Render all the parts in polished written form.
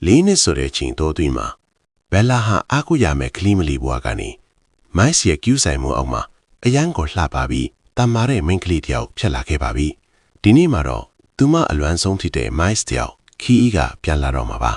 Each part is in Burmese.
လေးနှစ်ဆိုတဲ့ချိန်တိုးသွင်းမှာဘယ်လာဟာအားကိုရမယ်ကလီမလီဘွားကနေမိုက်စ်ရဲ့ကျူးဆိုင်မှုအောက်မှာအရန်ကိုလှပါပြီးတမ်းမာတဲ့မိန်းကလေးတယောက်ဖြစ်လာခဲ့ပါပြီဒီနေ့မှာတော့သူမအလွမ်းဆုံးဖြစ်တဲ့မိုက်စ်တယောက်ခီးကပြန်လာတော့မှာပါ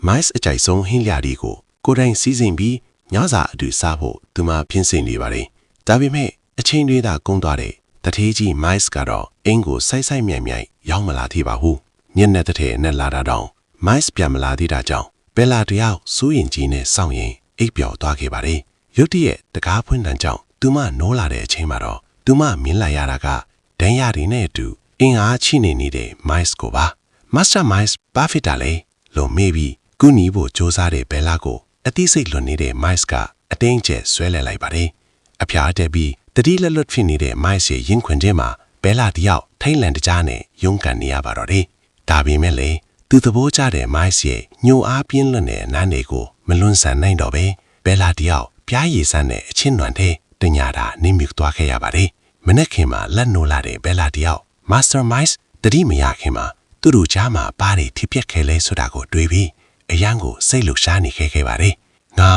မိုက်စ်အကြိုက်ဆုံးဟင်းလျာဒီကိုကိုယ်တိုင်စီစဉ်ပြီးညစာအတူစားဖို့သူမပြင်ဆင်နေပါတယ်ဒါပေမဲ့အချိန်တွေသာကုန်သွားတဲ့တထေးကြီးမိုက်စ်ကတော့အင်းကိုဆိုက်ဆိုက်မြိုင်မြိုင်ရောက်မလာသေးပါဘူးညနေတထဲနဲ့လာတာတောင်မိုက်စ်ပြန်မလာသေးတာကြောင့်ဘယ်လာတယောက်စိုးရင်ကြီးနဲ့စောင့်ရင်အိပ်ပျော်သွားခဲ့ပါတယ်ရုတ်တရက်တကားဖွင့်တန်းကြောင့်သူမနိုးလာတဲ့အချိန်မှာတော့သူမမြင်လိုက်ရတာကဒဏ်ရာတွေနဲ့အတူအင်အားချိနေနေတဲ့မိုက်စ်ကိုပါမာစတာမိုက်စ်ဘာဖြစ်တာလဲလို့မေးပြီးကူညီဖို့စူးစမ်းတဲ့ဘယ်လာကိုအသိစိတ်လွန်နေတဲ့မိုက်စ်ကအတင်းကျပ်ဆွဲလဲလိုက်ပါတယ်အဖျားတက်ပြီးတတိလက်လွတ်ဖြစ်နေတဲ့မိုက်စ်ရဲ့ရင်ခွင်ထဲမှာဘယ်လာတယောက်ထိတ်လန့်တကြားနဲ့ရုန်းကန်နေရပါတော့တယ်ဒါပေမဲ့လေသူသဘောကျတဲ့မိုက်စ်ရဲ့ညှို့အားပြင်းလွန်တဲ့အနမ်းတွေကိုမလွန်ဆန်နိုင်တော့ပဲဘယ်လာတယောက်ပြားရည်ဆန်းတဲ့အချင်းနွမ်းတဲ့တညာတာနေမြုပ်သွားခဲ့ရပါတယ်မနေ့ခင်မှာလက်နိုးလာတဲ့ဘယ်လာတယောက်မာစတာမိုက်စ်တတိမရခင်မှာသူတို့ကြားမှာပါးတွေထိပြက်ခဲလဲဆိုတာကိုတွေးပြီးအရန်ကိုစိတ်လှုပ်ရှားနေခဲ့ပါတယ်ငါ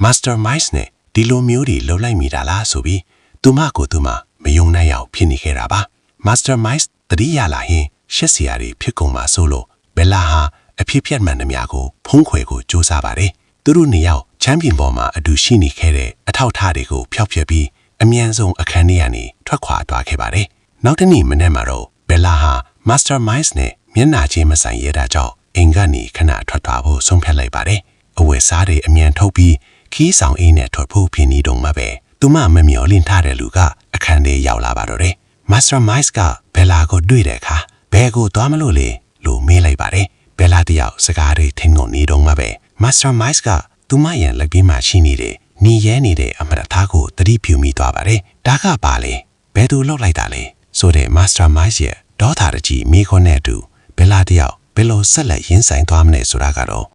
မာစတာမိုက်စ်နဲ့ဒီလိုမျိုးတွေလှုပ်လိုက်မိတာလားဆိုပြီးသူမကိုသူမမယုံနိုင်အောင်ဖြစ်နေခဲ့တာပါမာစတာမိုက်စ်တတိရလာရင်ရှက်စရာတွေဖြစ်ကုန်မှာဆိုလို့ဘယ်လာဟာအဖြစ်ပြတ်မှန်သမျှကိုဖုံးခွယ်ကိုစူးစမ်းပါတယ်သူတို့နှစ်ယောက်ချမ်းပြင်ပေါ်မှာအတူရှိနေခဲ့တဲ့အထောက်ထားတွေကိုဖျောက်ဖျက်ပြီးအမြန်ဆုံးအခန်းထဲကနေထွက်ခွာသွားခဲ့ပါတယ်နောက်တစ်နေ့မနေ့မှာတော့ဘယ်လာဟာမာစတာမိုက်စ်နဲ့မျက်နှာချင်းမဆိုင်ရတာကြောင့်အိမ်ကနေခဏထွက်သွားဖို့ဆုံးဖြတ်လိုက်ပါတယ်အဝယ်စားတွေအမြန်ထုတ်ပြီးခီးဆောင်အိမ်နဲ့ထွက်ဖို့ဖြစ်နေတော့မှပဲသူမမမျောလင့်ထားတဲ့လူကအခန်းထဲရောက်လာပါတော့တယ်မာစတာမိုက်စ်ကဘယ်လာကိုတွေ့တဲ့အခါဘယ်ကိုသွားမလို့လဲလို့မေးလိုက်ပါတယ်ဘယ်လာတယောက်စကားတွေထင်ကုန်နေတော့မှပဲမာစတာမိုက်စ်ကသူမရဲ့လက်ပြီးမှရှိနေတဲ့နေရဲနေတဲ့အမရထားကိုတတိပြုမိသွားပါတယ်ဒါကပါလေဘယ်သူလောက်လိုက်တာလဲဆိုတဲ့မာစတာမိုက်စ်ရဲ့ဒေါသတကြီးမိခွန်းနဲ့အတူဘယ်လာတယောက်ဘယ်လိုဆက်လက်ရင်းဆိုင်သွားမလဲဆိုတာကတော့